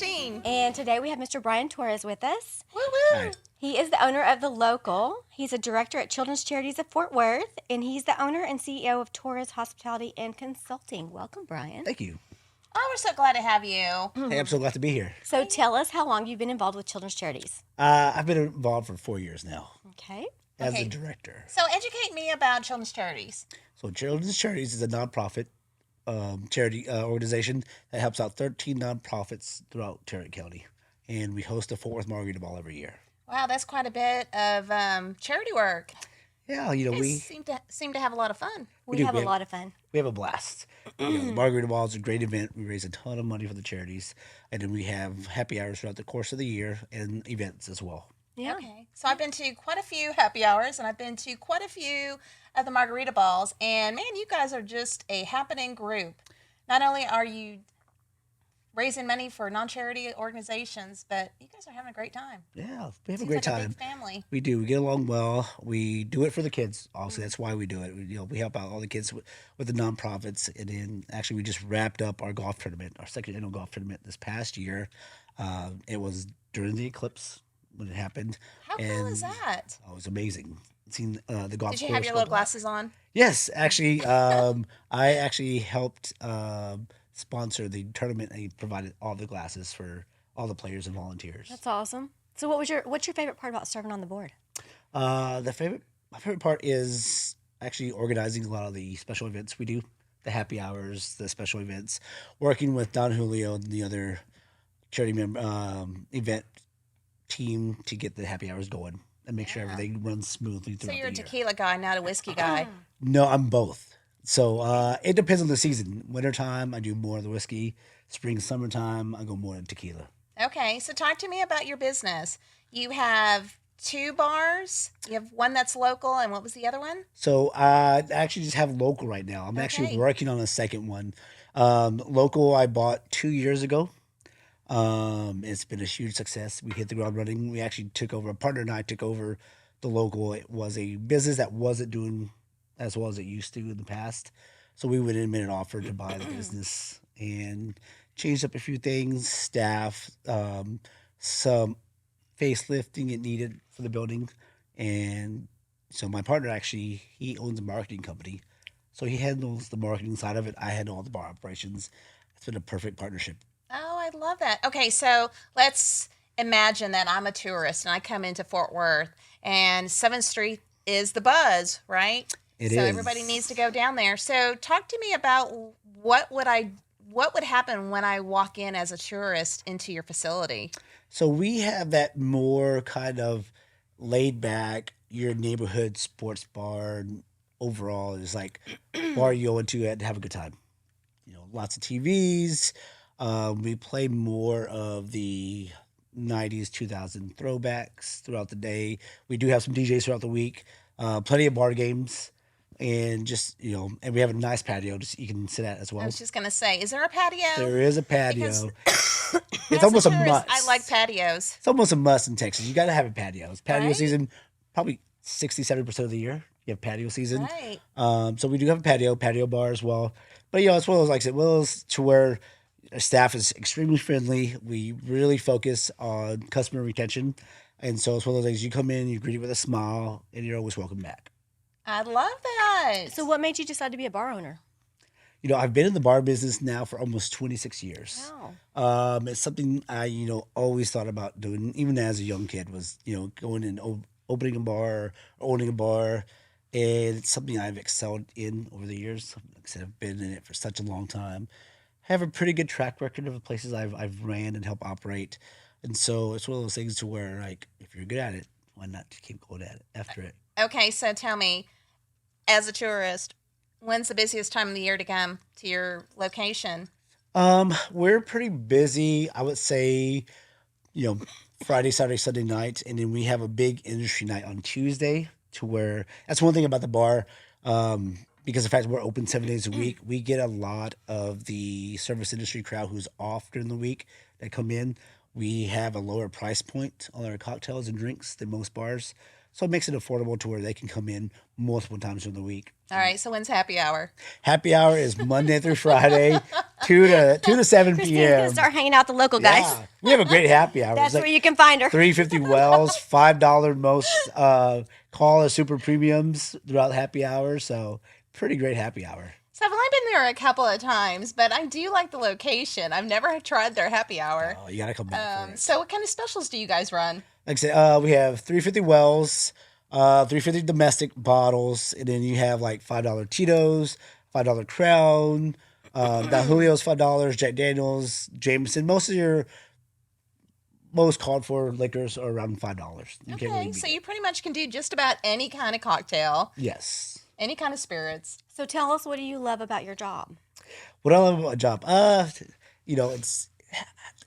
morning. And today we have Mr. Brian Torres with us. Woo woo. Hi. He is the owner of The Local. He's a director at Children's Charities of Fort Worth, and he's the owner and CEO of Torres Hospitality and Consulting. Welcome, Brian. Thank you. Oh, we're so glad to have you. Hey, I'm so glad to be here. So tell us how long you've been involved with Children's Charities. I've been involved for 4 years now Okay. as Okay. a director. So educate me about Children's Charities. So Children's Charities is a nonprofit charity organization that helps out 13 nonprofits throughout Tarrant County. And we host a Fort Worth Margarita Ball every year. Wow, that's quite a bit of charity work. Yeah, We seem to have a lot of fun. We do. have a lot of fun. We have a blast. The Margarita Ball is a great event. We raise a ton of money for the charities. And then we have happy hours throughout the course of the year and events as well. Yeah. Okay. So I've been to quite a few happy hours and I've been to quite a few of the margarita balls. And man, you guys are just a happening group. Not only are you raising money for non-charity organizations, but you guys are having a great time. Yeah, we have Seems a great like a time. big family. We do. We get along well. We do it for the kids. Also, that's why we do it. We help out all the kids with the nonprofits. And then actually, we just wrapped up our golf tournament, our second annual golf tournament this past year. It was during the eclipse when it happened. How cool is that? Oh, it was amazing. Seeing the golf. Did you have your little glasses on? Yes, actually, I actually helped sponsor the tournament. And provided all the glasses for all the players and volunteers. That's awesome. So what's your favorite part about serving on the board? My favorite part is actually organizing a lot of the special events we do, the happy hours, the special events, working with Don Julio and the other charity event team to get the happy hours going and make sure everything runs smoothly So throughout you're a the year. tequila guy, not a whiskey guy. No, I'm both. So it depends on the season. Wintertime, I do more of the whiskey. Spring, summertime, I go more in tequila. Okay, so talk to me about your business. You have 2 bars. You have one that's local, and what was the other one? So I actually just have local right now. I'm actually Okay. working on a second one. Local I bought 2 years ago. It's been a huge success. We hit the ground running. We actually took over, a partner and I took over the local. It was a business that wasn't doing as well as it used to in the past. So we went in and made an offer to buy the business and changed up a few things, staff, some facelifting it needed for the building. And so my partner actually, he owns a marketing company. So he handles the marketing side of it. I handle all the bar operations. It's been a perfect partnership. Oh, I love that. Okay, so let's imagine that I'm a tourist and I come into Fort Worth and 7th Street is the buzz, right? It so is. everybody needs to go down there. So talk to me about what would happen when I walk in as a tourist into your facility? So we have that more kind of laid back, your neighborhood sports bar. Overall, is like bar you go into and have a good time. Lots of TVs. We play more of the 90s, 2000 throwbacks throughout the day. We do have some DJs throughout the week. Plenty of bar games. And just, and we have a nice patio just you can sit at as I well. was just going to say, is there a patio? There is a patio. Because It's as almost a tourist, must. I like patios. It's almost a must in Texas. You got to have a patio. It's patio Right? season, probably 60-70% of the year. You have patio season. Right. So we do have a patio bar as well. But it's one of those, like I said, one of those to where our staff is extremely friendly. We really focus on customer retention. And so it's one of those things you come in, you greet with a smile, and you're always welcome back. I love that. So what made you decide to be a bar owner? I've been in the bar business now for almost 26 years. Wow. It's something I, always thought about doing, even as a young kid, was, going and opening a bar or owning a bar. And it's something I've excelled in over the years. Like I said, I've been in it for such a long time. I have a pretty good track record of the places I've ran and helped operate. And so it's one of those things to where, like, if you're good at it, why not keep going at it after it? Okay, so tell me, as a tourist, when's the busiest time of the year to come to your location? We're pretty busy. I would say, Friday, Saturday, Sunday night, and then we have a big industry night on Tuesday. To where that's one thing about the bar, because the fact we're open 7 days a week, we get a lot of the service industry crowd who's off during the week that come in. We have a lower price point on our cocktails and drinks than most bars. So it makes it affordable to where they can come in multiple times during the week. All right, so when's happy hour? Happy hour is Monday through Friday, 2 to 7 Christine's p.m. gonna start hanging out with the local guys. Yeah, we have a great happy hour. That's It's where you can find her. $3.50 wells, $5 most call or super premiums throughout happy hour. So pretty great happy hour. So I've only been there a couple of times, but I do like the location. I've never tried their happy hour. Oh, you gotta come back for it. So what kind of specials do you guys run? Like I said, we have $3.50 wells, $3.50 domestic bottles, and then you have like $5 Tito's, $5 Crown, Don Julio's $5, Jack Daniels, Jameson. Most of your most called for liquors are around $5. You can't really Okay, beat so it. you pretty much can do just about any kind of cocktail, Yes. any kind of spirits. So tell us, what do you love about your job? What I love about my job,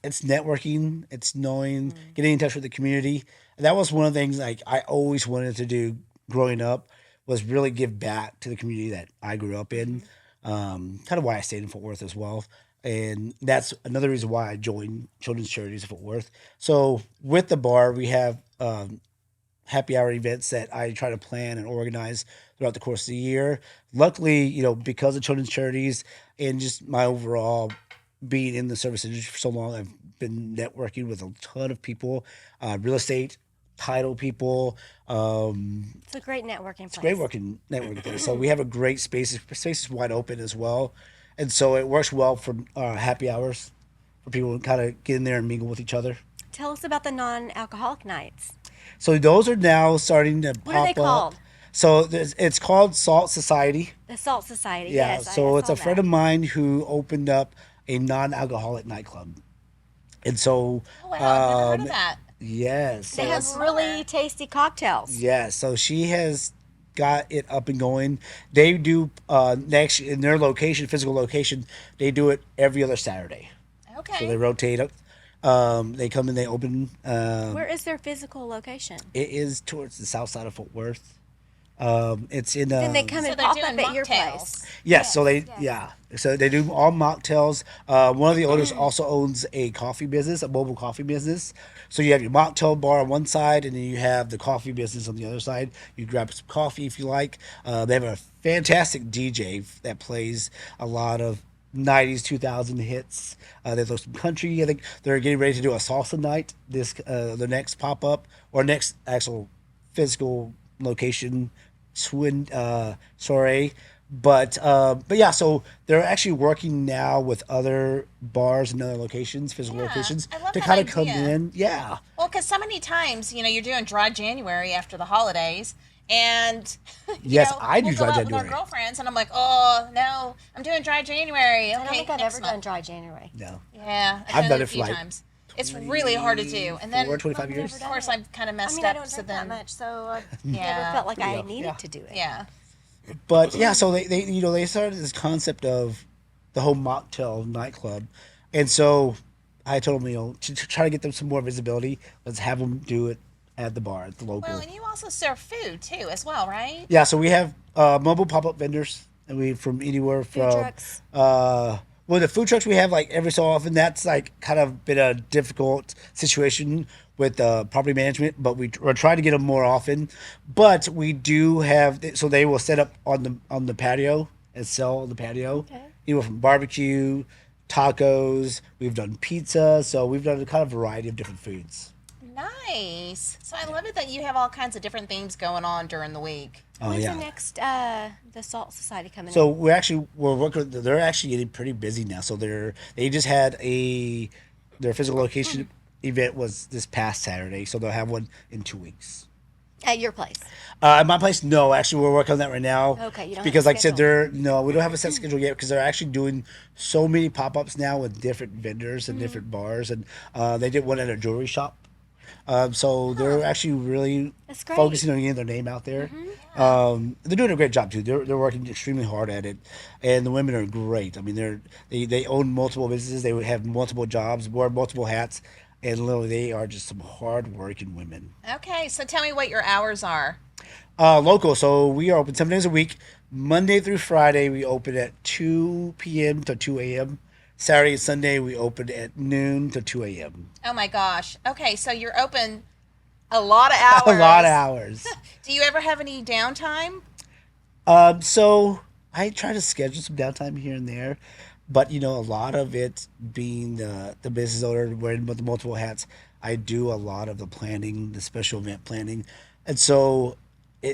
it's networking, it's knowing, getting in touch with the community. And that was one of the things like I always wanted to do growing up was really give back to the community that I grew up in. Kind of why I stayed in Fort Worth as well. And that's another reason why I joined Children's Charities of Fort Worth. So with the bar, we have happy hour events that I try to plan and organize throughout the course of the year. Luckily, because of Children's Charities and just my overall being in the service industry for so long, I've been networking with a ton of people, real estate, title people. It's a great networking place. Great networking place. So we have a great space. Space is wide open as well, and so it works well for happy hours for people to kind of get in there and mingle with each other. Tell us about the non-alcoholic nights. So those are now starting to pop What are they up. called? So it's called Salt Society. The Salt Society. Yeah. Yes, So I it's saw a friend that. of mine who opened up a non-alcoholic nightclub, and so Oh, wow, I've never heard of um, that. yes, They so have really tasty cocktails. yeah, so she has got it up and going. They do next in their location, physical location. They do it every other Saturday. Okay. So they rotate up. They come and they open. Where is their physical location? It is towards the south side of Fort Worth. It's in. Then they come So and they're pop doing up at your mocktails. place. Yes, so they so they do all mocktails. One of the owners also owns a coffee business, a mobile coffee business. So you have your mocktail bar on one side, and then you have the coffee business on the other side. You grab some coffee if you like. They have a fantastic DJ that plays a lot of 90s, 2000 hits. They throw some country. I think they're getting ready to do a salsa night. The next pop up or next actual physical location soiree. But yeah, so they're actually working now with other bars and other locations, physical Yeah, locations, I love to that kind of come idea. in. Yeah, Well, because so many times, you're doing dry January after the holidays, and Yes, I do we'll dry go out with January. our girlfriends, and I'm like, oh no, I'm doing dry January. Okay, I don't think I've next ever done month. dry January. no, Yeah, I've done it it a for few like times. It's really hard to do, and then 25 years. of course I've kind of I messed mean, I up. don't So drink then, that much, so I Yeah. never felt like I Yeah. needed Yeah. to do it. yeah. But yeah, so they started this concept of the whole mocktail nightclub, and so I told them to try to get them some more visibility. Let's have them do it at the bar at the local. Well, and you also serve food too, as well, right? Yeah, so we have mobile pop up vendors, and we from anywhere Food from trucks. Well, the food trucks we have like every so often. That's like kind of been a difficult situation with property management, but we're trying to get them more often. But we do have so they will set up on the patio and sell on the patio. Okay. Anywhere from barbecue, tacos. We've done pizza, so we've done a kind of variety of different foods. Nice. So I love it that you have all kinds of different themes going on during the week. Oh When's yeah. the next the Salt Society coming So in? we're working. They're actually getting pretty busy now. So they just had their physical location event was this past Saturday. So they'll have one in 2 weeks. At your place. At my place, no. Actually, we're working on that right now. Okay, you don't have because a like I said, schedule. we don't have a set schedule yet because they're actually doing so many pop ups now with different vendors and different bars, and they did one at a jewelry shop. So they're actually really That's great. focusing on getting their name out there. They're doing a great job too. They're working extremely hard at it, and the women are great. I mean, they own multiple businesses. They have multiple jobs, wear multiple hats, and literally they are just some hard working women. Okay, so tell me what your hours are. Local, so we are open 7 days a week. Monday through Friday, we open at 2 p.m. to 2 a.m. Saturday and Sunday, we open at noon to 2 a.m. Oh my gosh. Okay, so you're open A lot of A hours. lot of hours. Do you ever have any downtime? So I try to schedule some downtime here and there, but a lot of it being the business owner wearing the multiple hats, I do a lot of the planning, the special event planning, and so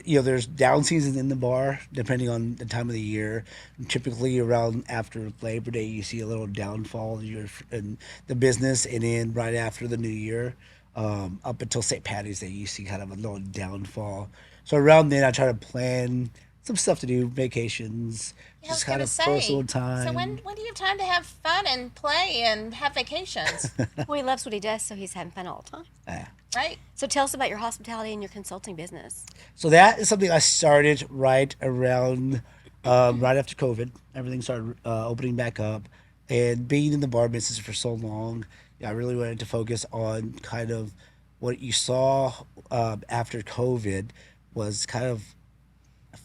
there's down seasons in the bar depending on the time of the year. Typically around after Labor Day, you see a little downfall in the business, and then right after the New Year, up until St. Patty's Day, you see kind of a little downfall. So around then, I try to plan some stuff to do, vacations, Yeah, I was just kind gonna of say. personal So time. when do you have time to have fun and play and have vacations? Well, he loves what he does, so he's having fun all the time. Yeah. Right? So tell us about your hospitality and your consulting business. So that is something I started right around, right after COVID. Everything started opening back up, and being in the bar business for so long, I really wanted to focus on kind of what you saw after COVID was kind of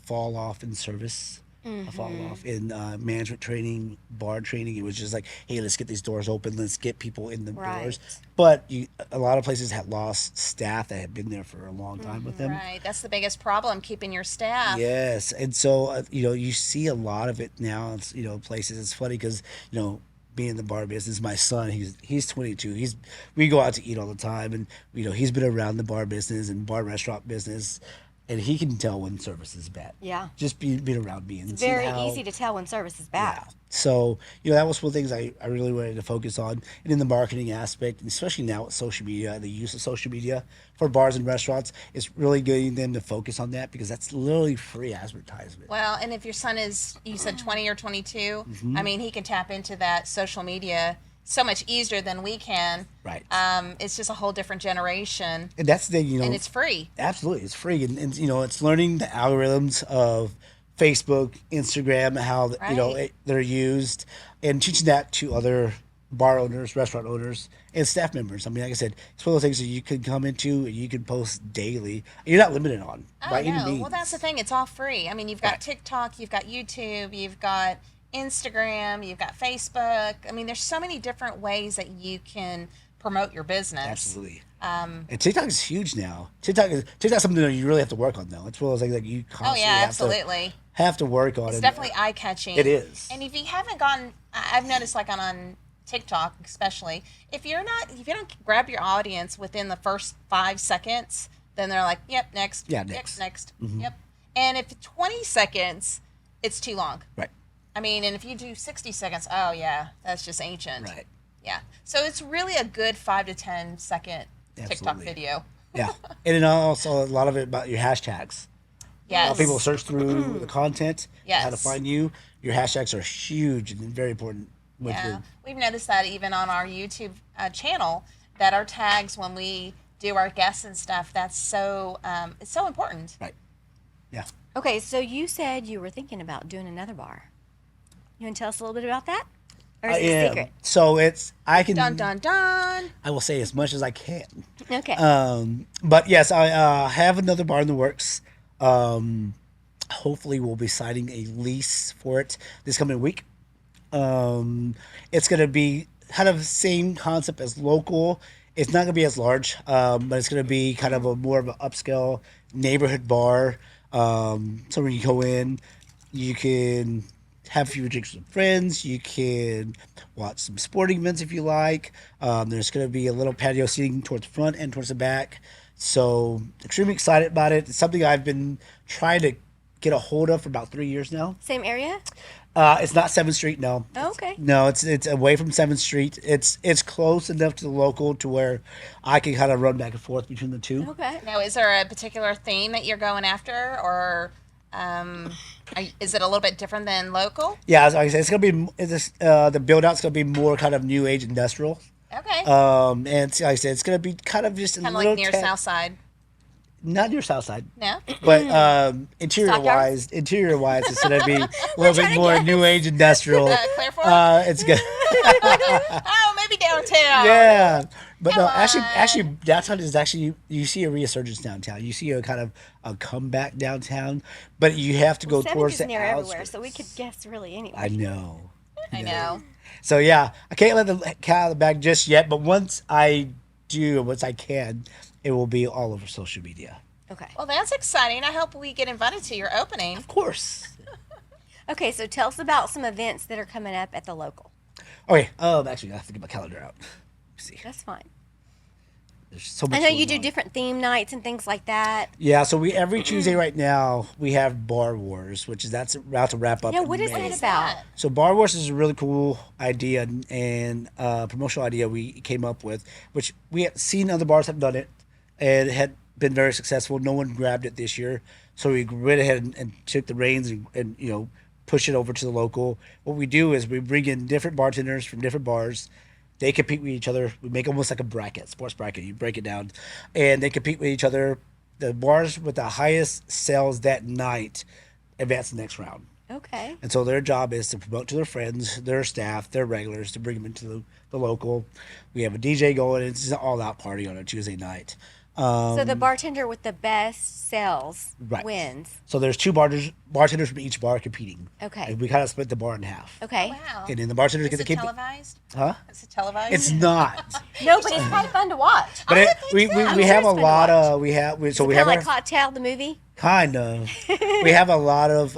fall off in service, a fall off in management training, bar training. It was just like, hey, let's get these doors open, let's get people in the Right. doors. But a lot of places had lost staff that had been there for a long time with them. Right. That's the biggest problem, keeping your staff. Yes, and so you see a lot of it now. It's, places. It's funny because being in the bar business, my son, he's 22. We go out to eat all the time, and he's been around the bar business and bar restaurant business, and he can tell when service is bad. Yeah. Just being around me and It's seeing very how, easy to tell when service is bad. yeah. So, that was one of the things I really wanted to focus on. And in the marketing aspect, and especially now with social media, the use of social media for bars and restaurants, it's really getting them to focus on that because that's literally free advertisement. Well, and if your son is, you said 20 or 22, I mean, he can tap into that social media so much easier than we can. Right. It's just a whole different generation, And that's the thing, and it's free. absolutely, it's free. And it's learning the algorithms of Facebook, Instagram, how, Right. they're used, and teaching that to other bar owners, restaurant owners, and staff members. I mean, like I said, it's one of those things that you could come into and you can post daily. You're not limited on by Oh, any no. means. Well, that's the thing. It's all free. I mean, you've got Right. TikTok, you've got YouTube, you've got Instagram, you've got Facebook. I mean, there's so many different ways that you can promote your business. Absolutely. And TikTok is huge now. TikTok's something that you really have to work on, though. It's one of those things that you Oh, constantly yeah, absolutely. have to work on. It's And definitely eye catching. It is. And if you haven't gone, I've noticed like on TikTok especially, if you don't grab your audience within the first 5 seconds, then they're like, yep, next. Yeah, Yep, next. next. Yep. And if 20 seconds, it's too long. Right. I mean, and if you do 60 seconds, oh yeah, that's just ancient. Right. Yeah. So it's really a good 5 to 10 second TikTok Absolutely. video. Yeah. And then also a lot of it about your hashtags. Yes. How people search through the content, how to Yes. find you. Your hashtags are huge and very important. Yeah, we've noticed that even on our YouTube channel, that our tags when we do our guests and stuff, that's so it's so important. Right. Yeah. Okay, so you said you were thinking about doing another bar. You want to tell us a little bit about that? Or is it a secret? So I can. Dun dun dun. I will say as much as I can. Okay. But yes, I have another bar in the works. Hopefully, we'll be signing a lease for it this coming week. It's going to be kind of the same concept as local. It's not going to be as large, but it's going to be kind of more of an upscale neighborhood bar. So when you go in, you can have a few drinks with friends. You can watch some sporting events if you like. There's going to be a little patio seating towards the front and towards the back. So extremely excited about it. It's something I've been trying to get a hold of for about 3 years now. Same area? It's not 7th Street, no. Oh, okay. No, it's away from 7th Street. It's close enough to the local to where I can kind of run back and forth between the two. Okay. Now, is there a particular theme that you're going after, or is it a little bit different than local? Yeah, like I said, it's gonna be the build out's gonna be more kind of new age industrial. Okay. And like I said, it's gonna be kind of just a Kind of little like near South Side. not near South Side. No. But interior wise, it's gonna be a little bit more new age industrial. Clear Fork? It's good. Oh, maybe downtown. Yeah, but no, Come actually, downtown is actually you see a resurgence downtown. You see a kind of a comeback downtown, but you have to go Seventh towards is the near everywhere, outskirts. so we could guess really anywhere. I know. I know. So yeah, I can't let the cat out of the bag just yet. But once I do, and once I can, it will be all over social media. Okay. Well, that's exciting. I hope we get invited to your opening. Of course. Okay, so tell us about some events that are coming up at the local. Okay. Actually, I have to get my calendar out. Let's see. That's fine. There's so much. I know you going do on. different theme nights and things like that. Yeah, so we every Tuesday right now we have Bar Wars, which is that's about to wrap up. Yeah, in what is May. that about? So Bar Wars is a really cool idea and promotional idea we came up with, which we had seen other bars have done it, and it had been very successful. No one grabbed it this year, so we went ahead and took the reins and push it over to the local. What we do is we bring in different bartenders from different bars. They compete with each other. We make almost like a bracket, sports bracket. You break it down, and they compete with each other. The bars with the highest sales that night advance to the next round. Okay. And so their job is to promote to their friends, their staff, their regulars, to bring them into the local. We have a DJ going. It's an all-out party on a Tuesday night. So the bartender with the best sales Right. wins. So there's two bartenders from each bar competing. Okay. And we kind of split the bar in half. Okay. Wow. And then the bartenders Is get to it keep televised? Huh? Is it televised? It's not. No, but it's probably fun to watch. But I it, would think we, so. we, I'm we sure have it's a fun to lot watch. of we have so we Kind have of our, like Cocktail, the movie. kind of we have a lot of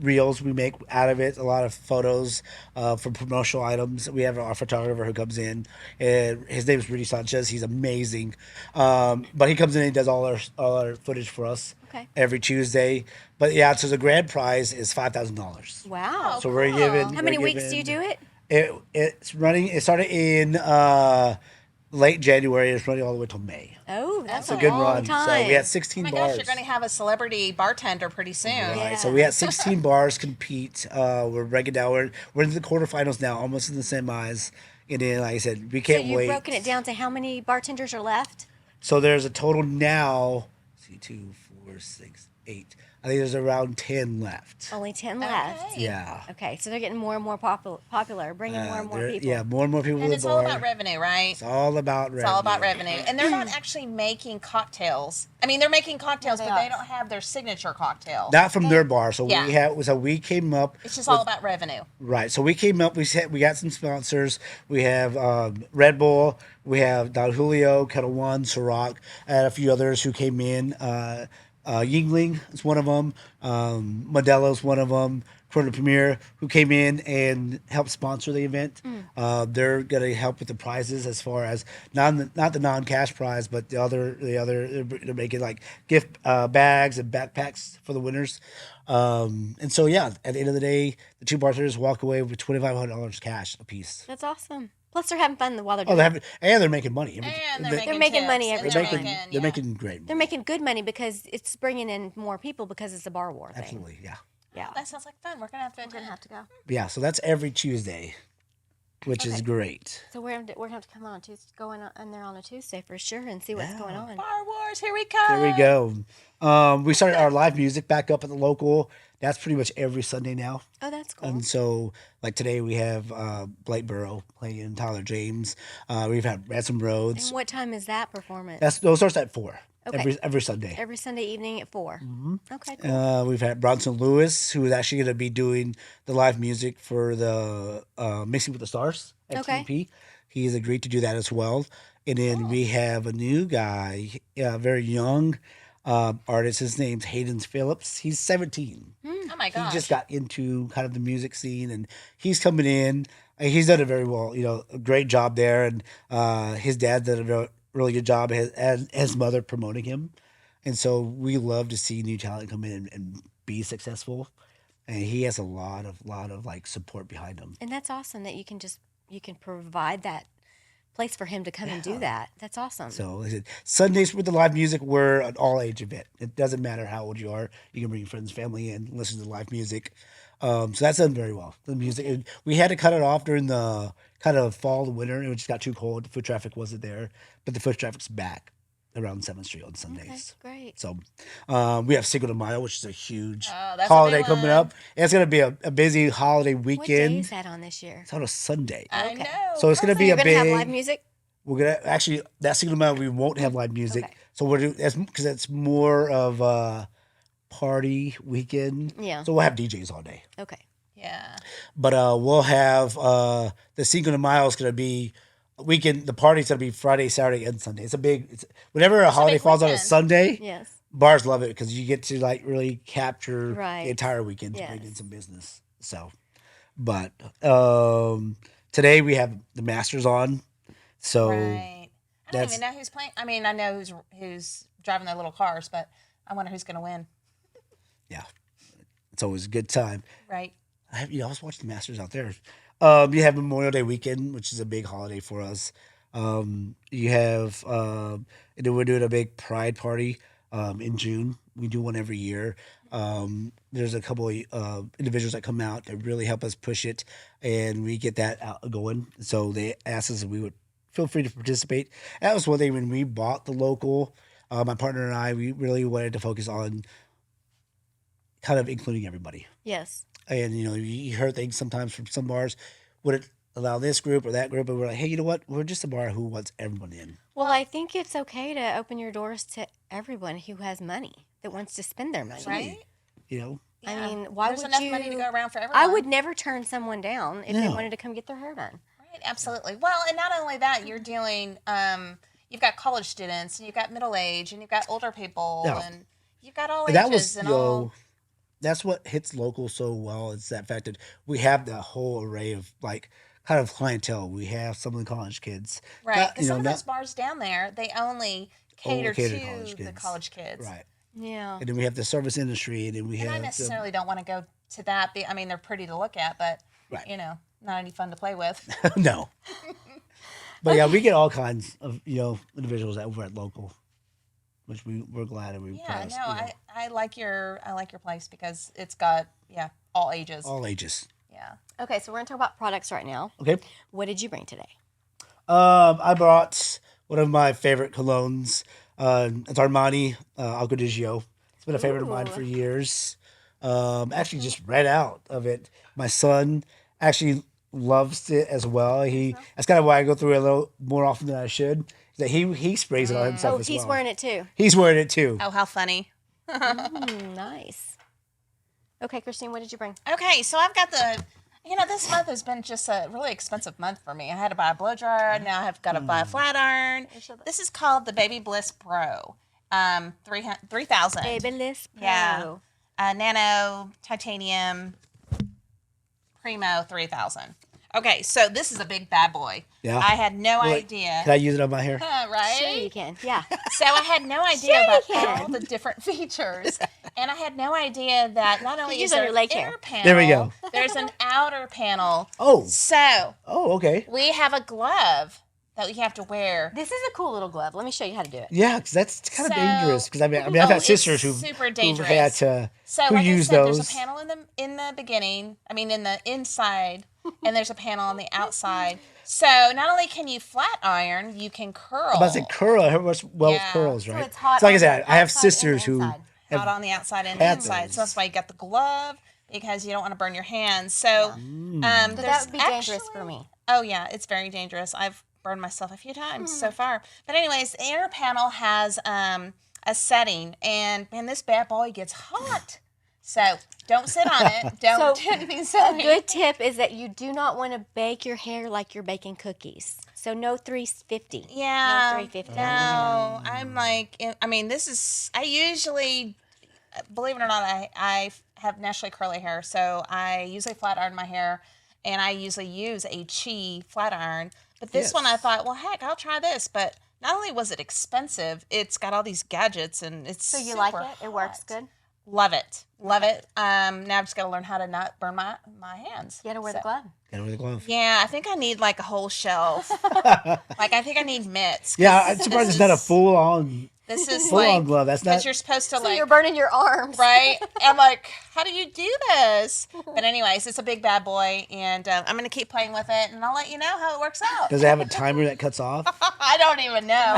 reels we make out of it, a lot of photos from promotional items. We have our photographer who comes in, and his name is Rudy Sanchez. He's amazing, but he comes in and he does all our footage for us Okay. every Tuesday. But yeah, so the grand prize is $5,000. Wow. So we're Cool. giving. How many we're weeks do you giving- do it? It's running. It started in late January. It's running all the way till May. Oh, that's It's a a good long run. time. So we had Oh 16 my bars. gosh, you're going to have a celebrity bartender pretty soon. Right. Yeah. So we had 16 bars compete. We're breaking down. We're into the quarterfinals now, almost in the semis. And then, like I said, we So can't you've wait. broken it down to how many bartenders are left? So there's a total now. See, 2, 4, 6, 8. I think there's around 10 left. Only 10 left. Okay. Yeah. Okay, so they're getting more and more popular, bringing more and more people. Yeah, more and more people And to it's the all bar. about revenue, right? It's all about revenue. It's all about revenue. And they're not actually making cocktails. I mean, they're making cocktails, they but they are. don't have their signature cocktail. Not from their bar. So Yeah. we came up. It's just with- all about revenue. Right. So we came up. We got some sponsors. We have Red Bull. We have Don Julio, Kettle One, Ciroc, and a few others who came in. Yingling is one of them. Modelo's one of them. Corona Premier, who came in and helped sponsor the event. They're going to help with the prizes as far as not the non-cash prize, but the other they're making like gift bags and backpacks for the winners. And so yeah, at the end of the day, the two bartenders walk away with $2,500 cash a piece. That's awesome. Plus, they're having fun while they're Oh, doing it. they're making money. And They- they're making tips, money and every they're time. making yeah. they're making great money. They're making good money because it's bringing in more people because it's a bar war thing. Absolutely, yeah. Yeah. That sounds like fun. We're going to have to We're going to have to go. Yeah, so that's every Tuesday, which is Okay. great. So we're going to have to come on a Tuesday, go in there on a Tuesday for sure and see what's going on. Bar Wars, here we come. There we go. We started our live music back up at the local. That's pretty much every Sunday now. Oh, that's cool. And so, like today, we have Blake Burrow playing Tyler James. We've had Ransom Rhodes. And what time is that performance? Those starts at 4 Okay. every Sunday. Every Sunday evening at 4. Mm-hmm. Okay, cool. We've had Bronson Lewis, who is actually going to be doing the live music for the Mixing with the Stars at Okay. TP. He's agreed to do that as well. And then we have a new guy, a very young artist. His name's Hayden Phillips. He's 17. Oh my He gosh. just got into kind of the music scene, and he's coming in. And he's done it very well. A great job there. And his dad did a really good job, and his mother promoting him. And so we love to see new talent come in and be successful. And he has a lot of like support behind him. And that's awesome that you can provide that place for him to come and do that. That's awesome. So like I said, Sundays with the live music, we're an all age event. It doesn't matter how old you are. You can bring your friends, family in, listen to the live music. So that's done very well. The music, and we had to cut it off during the kind of fall, the winter. It just got too cold. The foot traffic wasn't there, but the foot traffic's back around 7th Street on Okay, Sundays. great. So we have Cinco de Mayo, which is a huge Oh, that's a holiday big coming one. up. And it's going to be a busy holiday What day weekend. is that on this year? It's on a Sunday. I Okay. know. So it's going to perfect. be You're a going to have big. live music? We're gonna actually that Cinco de Mayo we won't have live music. Okay. So we're doing because it's more of a party weekend. Yeah. So we'll have DJs all day. Okay. Yeah. But we'll have the Cinco de Mayo is going to be weekend. The party's gonna be Friday, Saturday, and Sunday. Whenever a holiday big falls on a weekend. Sunday. Yes. Bars love it because you get to like really capture Right. the entire weekend to bring Yes. in some business. So, but today we have the Masters on. So Right. I don't that's even know who's playing. I mean, I know who's driving their little cars, but I wonder who's going to win. yeah, it's always a good time. Right. I was watching the Masters out there. You have Memorial Day weekend, which is a big holiday for us. You have, and then we're doing a big Pride party in June. We do one every year. There's a couple of individuals that come out that really help us push it, and we get that out going. So they asked us if we would feel free to participate. That was one thing when we bought the local. My partner and I, we really wanted to focus on kind of including everybody. Yes. And you heard things sometimes from some bars, would it allow this group or that group? And we're like, hey, you know what? We're just a bar who wants everyone in. Well, I think it's okay to open your doors to everyone who has money that wants to spend their money. Right? You know, I Yeah. mean, why There's would enough you? money to go around for everyone. I would never turn someone down if they No. wanted to come get their hair done. Right, absolutely. Well, and not only that, you're dealing, you've got college students, and you've got middle age, and you've got older people, Yeah. and you've got all and ages that was and all. that's what hits local so well. It's that fact that we have the whole array of like kind of clientele. We have some of the college kids, Right, Not- because some of not- those bars down there, they only cater to the college kids. right? Yeah. And then we have the service industry, and then we And I have necessarily don't want to go to that. I mean, they're pretty to look at, but, Right. not any fun to play with. no. But yeah, we get all kinds of individuals over at local, which we're glad and we Yeah, no, I like your place because it's got all ages. all ages. Yeah. Okay, so we're gonna talk about products right now. Okay. What did you bring today? I brought one of my favorite colognes. It's Armani Acqua di Gio. It's been a favorite of mine Ooh. for years. Actually, just read out of it. My son actually loves it as well. That's kind of why I go through it a little more often than I should. Is that he sprays it on himself Oh, as he's well. wearing it too. He's wearing it too. Oh, how funny. Nice. Okay, Christine, what did you bring? Okay, so I've got this month has been just a really expensive month for me. I had to buy a blow dryer. Now I've got to buy a flat iron. This is called the Baby Bliss Pro, 3000. Babyliss Pro. Yeah. Nano titanium Primo 3000. Okay, so this is a big bad boy. Yeah. I had no Wait, idea. Can I use it on my hair? Right? Sure you can. Yeah. So I had no idea Sure you about can. all the different features, and I had no idea that not only Use is on there your an leg inner hair. panel, There we go. there's an outer panel. Oh. So Okay. we have a glove that we have to wear. This is a cool little glove. Let me show you how to do it. Yeah, because that's kind of So- dangerous. Because I've Oh, had it's sisters super who dangerous. had to So who like I use said, those. there's a panel in the beginning. I mean, in the inside, and there's a panel on the outside. So not only can you flat iron, you can curl. I'm about to say curl. I heard what's well Yeah. curls, So right? it's hot So like I on said, the I have outside and the sisters who inside. have Out on the outside and the had inside. those. So that's why you got the glove, because you don't want to burn your hands. So Mm. But there's that would be dangerous actually- for me. Oh yeah, it's very dangerous. I've burned myself a few times so far. But anyways, the inner panel has a setting, and man, this bad boy gets hot. So don't sit on it. Don't So, do anything A silly. good tip is that you do not want to bake your hair like you're baking cookies. So no 350. Yeah. No 350. No, I'm like, I mean, I usually, believe it or not, I have naturally curly hair, so I usually flat iron my hair, and I usually use a Chi flat iron. But this Yes. one, I thought, well, heck, I'll try this. But not only was it expensive, it's got all these gadgets, and it's So you like super it? It works hot. good? Love it. Love it. Now I've just got to learn how to not burn my hands. You got to wear the So- glove. Gotta wear the glove. Yeah, I think I need like a whole shelf. Like I think I need mitts. 'cause Yeah, I'm surprised this it's not a is- full on This is full on like glove. That's because not. you're supposed to So like you're burning your arms. right. I'm like, how do you do this? But anyways, it's a big bad boy, and I'm gonna keep playing with it, and I'll let you know how it works out. Does it have a timer that cuts off? I don't even know.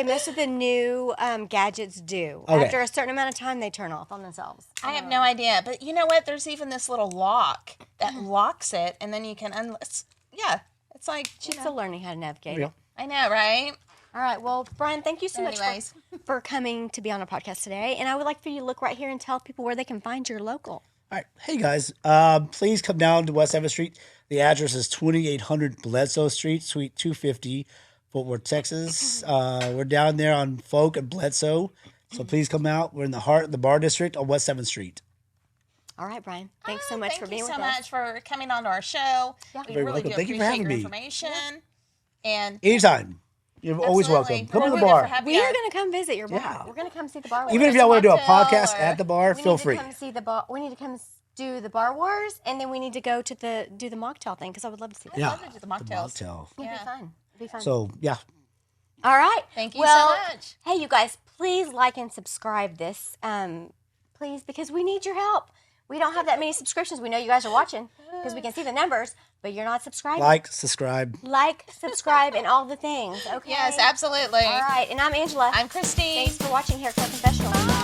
Most of the new gadgets do. Okay. After a certain amount of time, they turn off on themselves. I have no idea, but you know what? There's even this little lock that locks it, and then you can yeah, it's like She's still learning how to navigate. There we go. I know, right? All right. Well, Brian, thank you so much Anyways. for coming to be on our podcast today. And I would like for you to look right here and tell people where they can find your local. All right, hey guys, please come down to West 7th Street. The address is 2800 Bledsoe Street, Suite 250, Fort Worth, Texas. We're down there on Folk and Bledsoe. So please come out. We're in the heart of the bar district on West 7th Street. All right, Brian. Thanks so much for being with us. Thank you so much for coming on to our show. Yeah. We Very really welcome. do Thank you for appreciate having your me. information. And Anytime. You're always absolutely. welcome. Come We're to the looking for bar. happy We are hour. going to come visit your bar. Yeah. We're going to come see the bar. Even if Wars y'all want to do a mocktail podcast or- at the bar, we feel need free. to come see the bar. We need to come do the Bar Wars, and then we need to go to do the mocktail thing because I would love to see that. Yeah. love to do the mocktails. mocktail. It'd Yeah. be fun. It'd be fun. So, yeah. All right. Thank you well, so much. Hey, you guys, please like and subscribe this, please, because we need your help. We don't have that many subscriptions. We know you guys are watching because we can see the numbers, but you're not subscribing. Like, subscribe. Like, subscribe, and all the things. Okay. Yes, absolutely. All right, and I'm Angela. I'm Christine. Thanks for watching Haircolor Confessional.